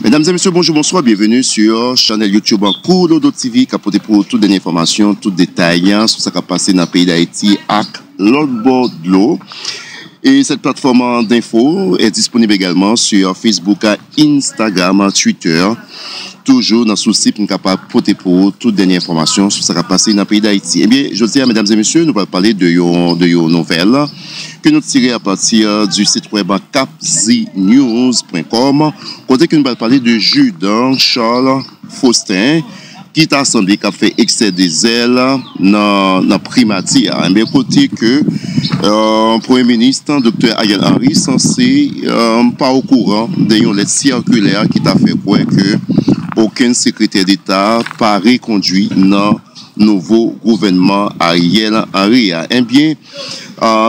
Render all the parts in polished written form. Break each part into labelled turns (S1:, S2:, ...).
S1: Mesdames et messieurs, bonjour, bonsoir, bienvenue sur channel YouTube en cours d'Odo TV qui a porté pour toutes les informations, tout détail sur ce qui a passé dans le pays d'Haïti avec l'autre bord de l'eau. Et cette plateforme d'info est disponible également sur Facebook, Instagram, Twitter. Toujours dans ce site, nous sommes capables de porter pour toutes les dernières informations sur ce qui a passé dans le pays d'Haïti. Eh bien, je dis à mesdames et messieurs, nous allons parler de your nouvelles que nous tirons à partir du site web capzinews.com. Côté que nous allons parler de Jude Charles Faustin, qui t'a semblé qu'a fait excès des ailes dans primatia. Eh bien, côté que Premier ministre, Dr. Ariel Henry, censé pas au courant d'une lettre circulaire qui t'a fait quoi que aucun secrétaire d'État pas reconduit dans nouveau gouvernement Ariel Henry. Eh bien,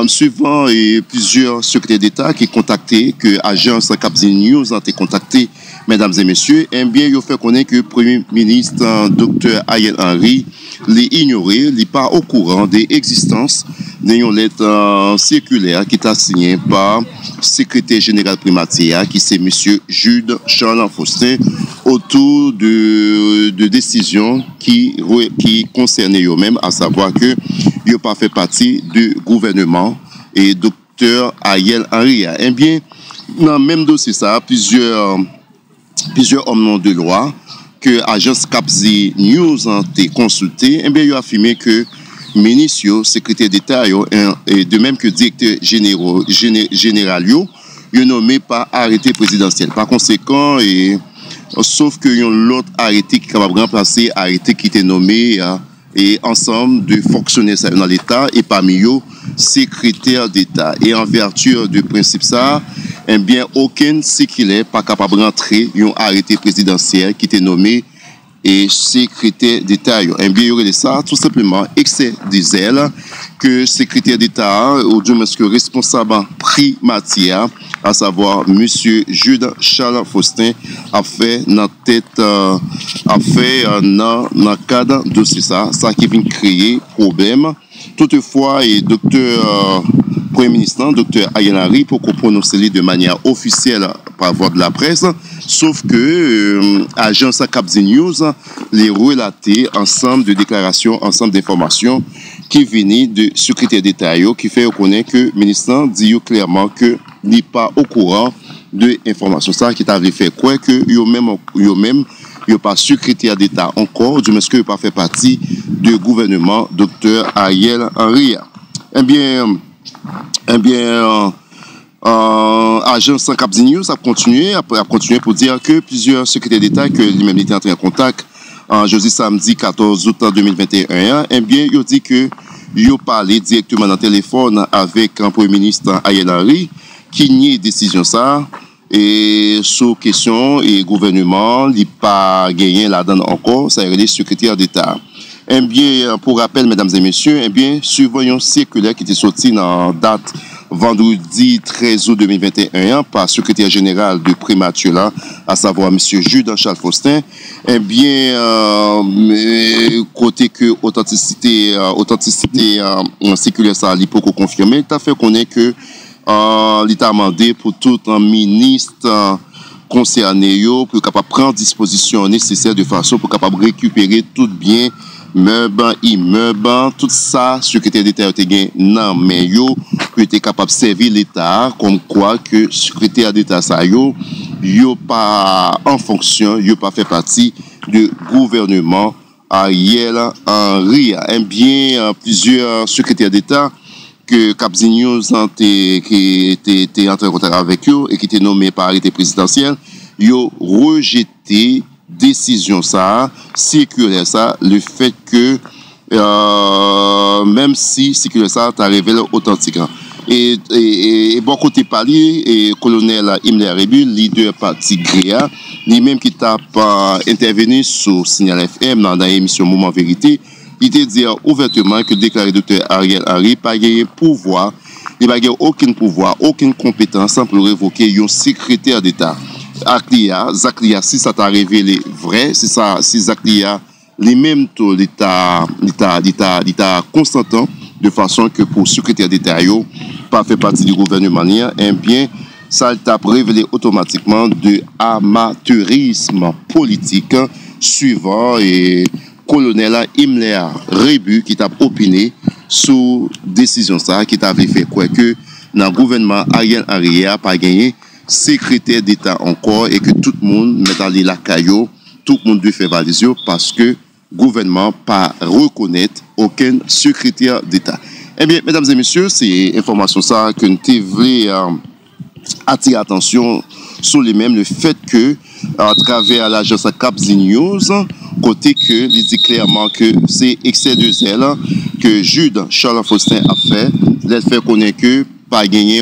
S1: suivant plusieurs secrétaires d'État qui contacté, que l'agence Capzinews a été contactée, mesdames et messieurs, eh bien, il fait connaître que le Premier ministre Dr. Ariel Henry l'a ignoré, n'est pas au courant de l'existence d'une lettre circulaire qui est signée par le secrétaire général primatia, qui c'est M. Jude Charles Faustin, autour de décisions qui concernaient eux-mêmes, à savoir que ils n'ont pas fait partie du gouvernement et Dr. Ariel Henry. Eh bien, dans le même dossier, ça, plusieurs hommes de loi que l'agence Capzinews a été consultée, eh bien, ils ont affirmé que ministre, secrétaire d'État, et de même que directeur général, ils nommé par arrêté présidentiel. Par conséquent, sauf que l'autre arrêté qui est capable de remplacer arrêté qui était nommé et ensemble de fonctionnaires dans l'État et parmi eux, secrétaire d'État. Et en vertu du principe ça, eh bien, aucun circulaire pas capable de rentrer un arrêté présidentiel qui était nommé et secrétaire d'État. Eh bien, il y aurait ça, tout simplement, excès des ailes que secrétaire d'État, ou du moins que responsable primatia, à savoir M. Jude Charles Faustin, a fait dans le cadre de ça qui vient créer problème. Toutefois, et docteur Premier ministre, docteur Ariel Henry, pour qu'on prononce de manière officielle par voie de la presse, sauf que l'agence Capzinews les relaté ensemble de déclarations, ensemble d'informations qui venaient de secrétaire d'État, qui fait reconnaître que le ministre dit clairement que n'est pas au courant de l'information. Ça qui t'avait fait quoi que eux-mêmes, il n'y a pas secrétaire d'État encore, du moins que il pas fait partie du gouvernement Dr. Ariel Henry. Eh bien, agence Capzinews a continué pour dire que plusieurs secrétaires d'État que lui-même était entré en contact jeudi samedi 14 août 2021, eh bien, il dit que il a parlé directement dans le téléphone avec un Premier ministre Ariel Henry qui nie décision ça et sous question et gouvernement il pas gagné là-dedans encore, ça est les secrétaires d'État. Eh bien, pour rappel, mesdames et messieurs, eh bien, suivant un circulaire qui était sorti dans date vendredi 13 août 2021 par secrétaire général de Primature, à savoir M. Jude Charles Faustin, eh bien, côté que authenticité circulaire ça, il peut confirmer, tu as fait connaître que l'État a demandé pour tout un ministre concerné pour capable prendre disposition nécessaire de façon pour capable récupérer tout bien meubles, immeubles, tout ça, secrétaire d'État a été non mais yo peut être capable de servir l'État comme quoi que secrétaire d'État ça yo pas en fonction, yo pas fait partie du gouvernement Ariel Henry. Eh bien, plusieurs secrétaires d'État que Capzinews qui était entré en contact avec eux et qui était nommé par arrêté présidentiel, yo rejeté décision ça, circulaire ça, le fait que même si circulaire ça t'a révélé authentique. Et bon côté parler et colonel Imler Rebu, leader parti GREA, lui-même qui t'a intervenu sur Signal FM dans l'émission Moment Vérité, il te dit ouvertement que déclaré Dr. Ariel Henry pas gagné pouvoir, il n'a pas aucun pouvoir, aucune compétence pour révoquer un secrétaire d'État. Zaklia, si ça t'a révélé vrai, si Zaklia, les mêmes taux, l'État constantant, de façon que pour secrétaire d'État, pas fait partie du gouvernement, eh bien, ça t'a révélé automatiquement de amateurisme politique suivant et colonel Himmler Rebu qui t'a opiné sous décision ça qui t'a fait quoi que dans le gouvernement Ariel Henry a pas gagné secrétaire d'État encore et que tout le monde met à la caillou, tout le monde doit faire valise parce que le gouvernement pas reconnaître aucun secrétaire d'État. Eh bien, mesdames et messieurs, c'est information ça que nous devons attirer attention sur les mêmes, le fait que à travers l'agence Capzi News, côté que il dit clairement que c'est excès de zèle que Jude Charles Faustin a fait, il fait connaître que pas gagné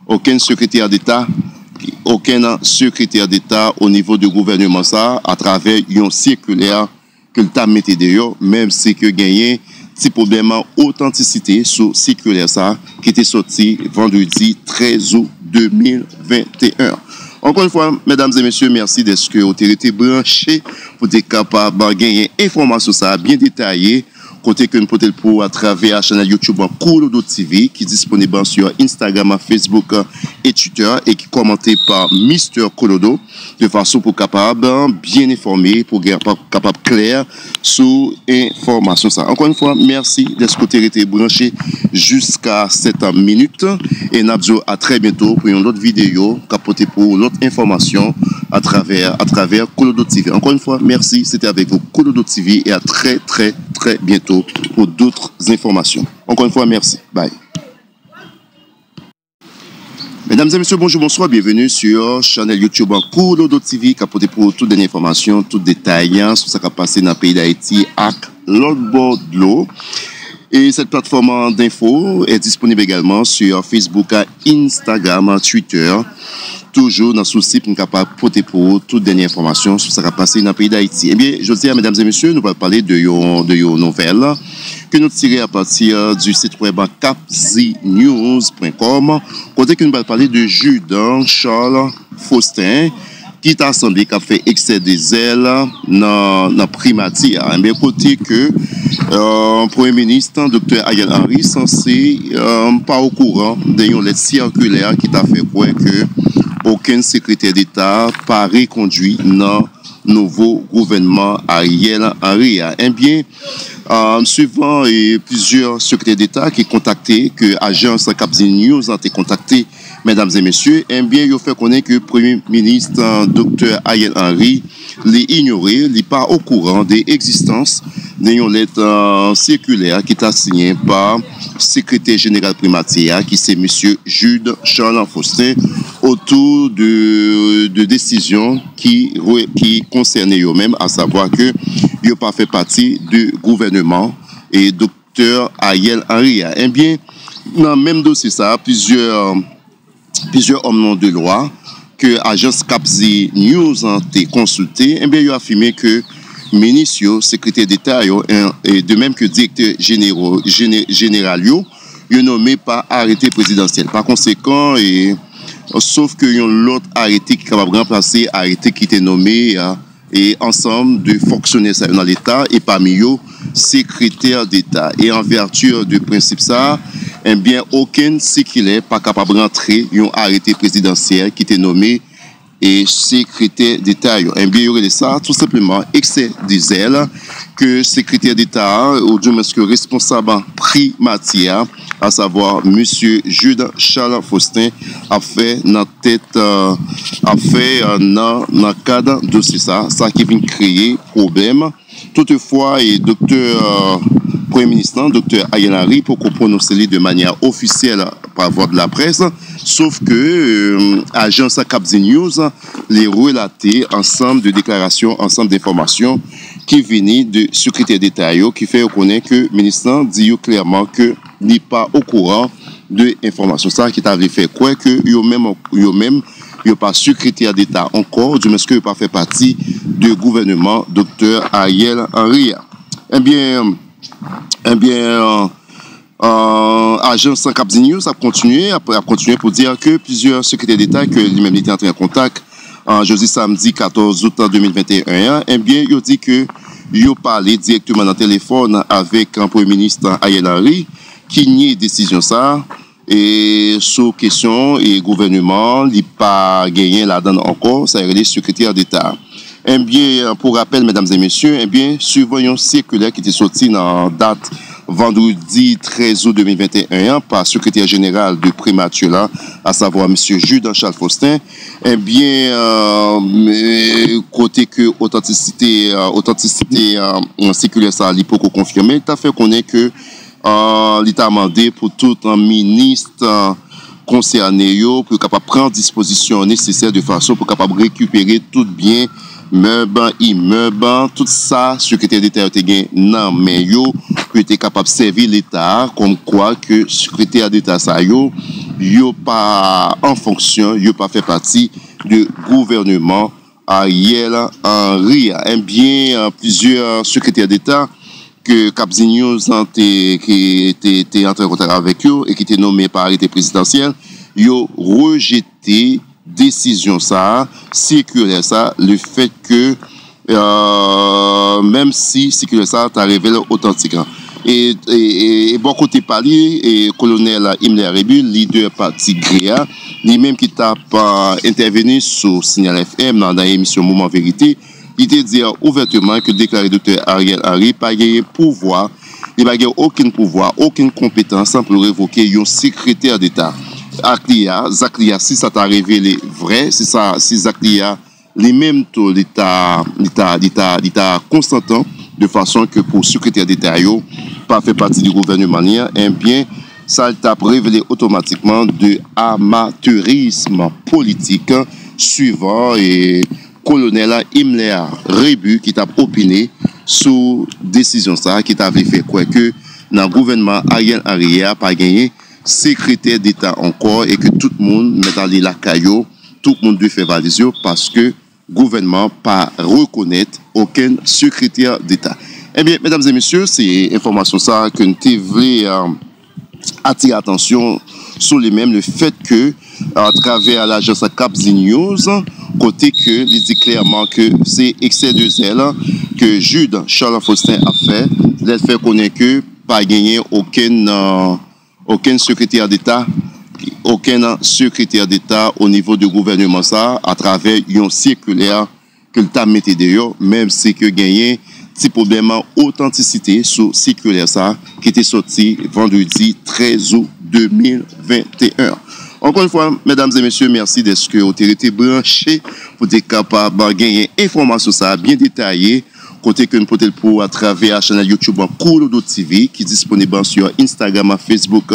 S1: aucun secrétaire d'État au niveau du gouvernement ça à travers une circulaire que le t'a mis d'ailleurs même si que gagné petit problème d'authenticité sur circulaire ça qui était sorti vendredi 13 août 2021. Encore une fois, mesdames et messieurs, merci d'être que vous avez été branchés pour être capable de gagner information ça bien détaillée. Côté que nous pouvons pour à travers la chaîne YouTube Kolodo TV qui est disponible sur Instagram, Facebook et Twitter et qui est commenté par Mr. Kolodo de façon pour capable bien informer, pour capable clair sur information ça. Encore une fois, merci d'être été branché jusqu'à cette minute et Nabzo à très bientôt pour une autre vidéo capoter pour l'autre information à travers Kolodo TV. Encore une fois, merci, c'était avec vous Kolodo TV et à très bientôt pour d'autres informations. Encore une fois, merci. Bye. Mesdames et messieurs, bonjour, bonsoir, bienvenue sur chaîne YouTube Kolodo TV, capoté pour toutes les informations, tout détail sur ce qui a passé dans le pays d'Haïti avec l'autre bord de l'eau. Et cette plateforme d'info est disponible également sur Facebook, Instagram, Twitter. Toujours dans le souci pour nous capable porter pour toute dernière information sur ce qui a passé dans le pays d'Haïti. Eh bien, je dis à mesdames et messieurs, nous allons parler de nos nouvelles que nous tirons à partir du site web capzinews.com. Côté que nous allons parler de Jude Charles Faustin qui t'a semblé qu'a fait excès de zèle dans primatie. Eh bien, côté que Premier ministre, Dr. Ariel Henry, censé pas au courant d'une lettre circulaire qui t'a fait quoi que aucun secrétaire d'État pas reconduit dans le nouveau gouvernement Ariel Henry. Eh bien, suivant plusieurs secrétaires d'État qui contacté, que l'agence Capzi News a été contactée, mesdames et messieurs, eh bien, il fait connaître que le Premier ministre Dr. Ariel Henry l'a ignoré, il n'est pas au courant de l'existence d'une lettre circulaire qui est signée par le secrétaire général primatia, qui c'est M. Jude Charles Faustin, autour de décisions qui concernaient eux-mêmes, à savoir que ils n'ont pas fait partie du gouvernement et Dr. Ariel Henry. Eh bien, dans le même dossier, ça, plusieurs hommes de loi que l'agence Capzi News a été consultée, eh bien, ils ont affirmé que ministre, secrétaire d'État, et de même que directeur général, ils nommé par arrêté présidentiel. Par conséquent, sauf que l'autre arrêté qui est capable de remplacer arrêté qui était nommé et ensemble de fonctionnaires dans l'État et parmi eux, secrétaire d'État. Et en vertu du principe ça, eh bien, aucun circulaire pas capable de rentrer un arrêté présidentiel qui était nommé et secrétaire d'État. Eh bien, il y aurait ça, tout simplement, excès de zèle que secrétaire d'État, ou du moins que responsable primatia, à savoir M. Jude Charles Faustin, a fait dans le cadre de ça qui vient créer problème. Toutefois, et docteur Premier ministre, docteur Ariel Henry, pour qu'on prononce de manière officielle par voie de la presse, sauf que l'agence Capzi News les relaté ensemble de déclarations, ensemble d'informations qui venaient de secrétaire d'État, qui fait reconnaître que le ministre dit clairement que n'est pas au courant de l'information. Ça qui t'avait fait quoi que eux-mêmes il n'y a pas secrétaire d'État encore, du moins que il pas fait partie du gouvernement Dr. Ariel Henry. Eh bien, agence Capzi News a continué pour dire que plusieurs secrétaires d'État que lui-même était entré en contact jeudi samedi 14 août 2021, eh bien, il dit que il a parlé directement dans le téléphone avec un Premier ministre Ariel Henry qui nie décision ça et sous question et gouvernement il pas gagné là-dedans encore, ça est le secrétaire d'État. Eh bien, pour rappel, mesdames et messieurs, eh bien, suivant un circulaire qui était sorti dans date vendredi 13 août 2021 par secrétaire général de Primature, à savoir M. Jude Charles Faustin, eh bien, côté que authenticité circulaire ça, il peut confirmer, il a fait connaître que l'État a demandé pour tout un ministre concerné pour capable prendre disposition nécessaire de façon pour capable récupérer tout bien meubles, immeubles, tout ça, secrétaire d'État a été non mais yo pour être capable de servir l'État comme quoi que secrétaire d'État ça yo pas en fonction, yo pas fait partie du gouvernement Ariel Henry. Eh bien, plusieurs secrétaires d'État que Capzignos qui était entré en contact avec eux et qui était nommé par arrêté présidentiel, yo rejeté décision ça, circulaire ça, le fait que même si circulaire ça t'a révélé authentique. Et bon côté parler et colonel Imler Rebu, leader parti GREA, lui-même qui t'a intervenu sur Signal FM dans l'émission Moment Vérité, il te dit ouvertement que le déclaré docteur Ariel Henry pas gagné pouvoir, il n'a pas aucun pouvoir, aucune compétence pour révoquer un secrétaire d'État. Zaklia, si ça t'a révélé vrai, si Zaklia, les mêmes taux, l'État constantant, de façon que pour secrétaire d'État, pas fait partie du gouvernement, eh bien, ça t'a révélé automatiquement de amateurisme politique suivant et colonel Imler Rebu qui t'a opiné sous décision ça, qui t'avait fait quoi que dans le gouvernement Ariel Henry a pas gagné secrétaire d'État encore et que tout le monde met dans les lacaillots, tout le monde doit faire valise parce que le gouvernement pas reconnaître aucun secrétaire d'État. Eh bien, mesdames et messieurs, c'est information ça que nous devons attirer attention sur les mêmes, le fait que à travers l'agence Capzignos, côté que il dit clairement que c'est excès de zèle que Jude Charles Faustin a fait, il fait connaître que pas gagné aucun secrétaire d'État au niveau du gouvernement ça à travers une circulaire que le TAM mettait d'ailleurs, même si que gagné petit problème d'authenticité sur circulaire ça qui était sorti vendredi 13 août 2021. Encore une fois, mesdames et messieurs, merci d'être que vous avez été branchés pour être capable de gagner information ça bien détaillée. Côté que nous pouvons pour à travers la chaîne YouTube Kolodo TV qui est disponible sur Instagram, Facebook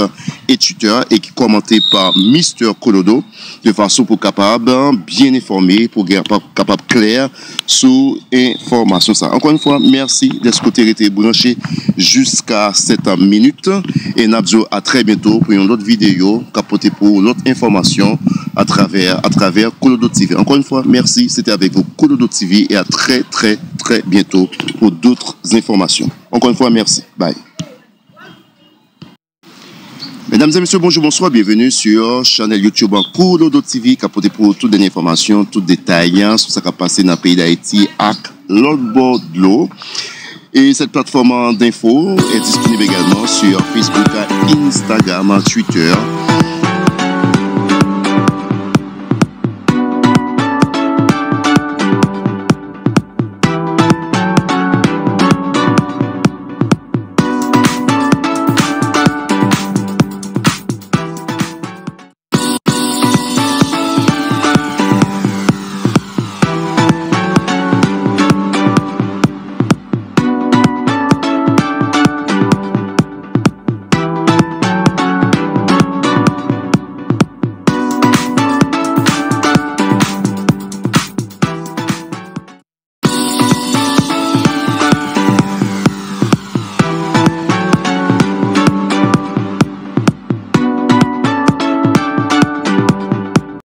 S1: et Twitter et qui est commenté par Mr. Kolodo de façon pour capable bien informer, pour capable clair sur information ça. Encore une fois, merci d'être que vous été branché jusqu'à cette minute et Nabzo à très bientôt pour une autre vidéo capoter pour l'autre information à travers Kolodo TV. Encore une fois, merci, c'était avec vous Kolodo TV et à très bientôt pour d'autres informations. Encore une fois, merci. Bye. Mesdames et messieurs, bonjour, bonsoir, bienvenue sur la chaîne YouTube Kolodo TV, capoté pour toutes les informations, tout détail sur ce qui a passé dans le pays d'Haïti avec l'autre bord de l'eau. Et cette plateforme d'info est disponible également sur Facebook, Instagram, Twitter.